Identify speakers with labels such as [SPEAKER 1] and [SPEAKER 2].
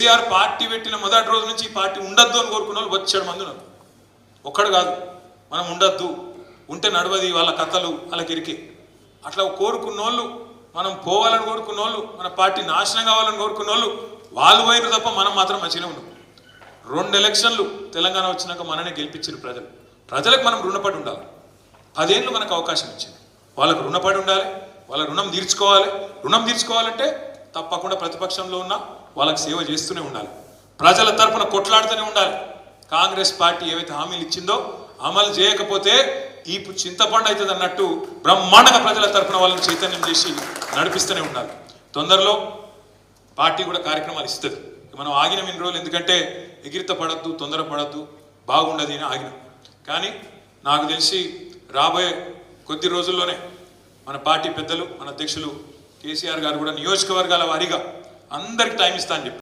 [SPEAKER 1] KCR party పెట్టిన మొదటి రోజు నుంచి ఈ పార్టీ ఉండద్దు అని కోరుకున్న వాళ్ళు వచ్చాడు మంది ఉన్నారు. ఒక్కడు కాదు, మనం ఉండద్దు, ఉంటే నడవది, వాళ్ళ కథలు వాళ్ళకి ఇరికే. అట్లా కోరుకున్న వాళ్ళు, మనం పోవాలని కోరుకున్న వాళ్ళు, మన పార్టీ నాశనం కావాలని కోరుకున్న వాళ్ళు పోయిన తప్ప మనం మాత్రం మంచిగానే ఉన్నాం. 2 ఎలక్షన్లు తెలంగాణ వచ్చినాక మననే గెలిపించారు ప్రజలకు మనం రుణపడి ఉండాలి. 10 ఏళ్ళు మనకు అవకాశం ఇచ్చింది. వాళ్ళకు రుణపడి ఉండాలి, వాళ్ళ రుణం తీర్చుకోవాలి. రుణం తీర్చుకోవాలంటే తప్పకుండా ప్రతిపక్షంలో ఉన్న వాళ్ళకి సేవ చేస్తూనే ఉండాలి, ప్రజల తరపున కొట్లాడుతూనే ఉండాలి. కాంగ్రెస్ పార్టీ ఏవైతే హామీలు ఇచ్చిందో అమలు చేయకపోతే ఈ చింతపండు అవుతుంది అన్నట్టు బ్రహ్మాండంగా ప్రజల తరపున వాళ్ళని చైతన్యం చేసి నడిపిస్తూనే ఉండాలి. తొందరలో పార్టీ కూడా కార్యక్రమాలు ఇస్తుంది. మనం ఆగినాం ఇన్ని రోజులు, ఎందుకంటే ఎగిరిత పడద్దు, తొందర పడద్దు, బాగుండదు అని ఆగినాం. కానీ నాకు తెలిసి రాబోయే కొద్ది రోజుల్లోనే మన పార్టీ పెద్దలు, మన అధ్యక్షులు కేసీఆర్ గారు కూడా నియోజకవర్గాల వారీగా అందరికి టైం ఇస్తా అని చెప్పి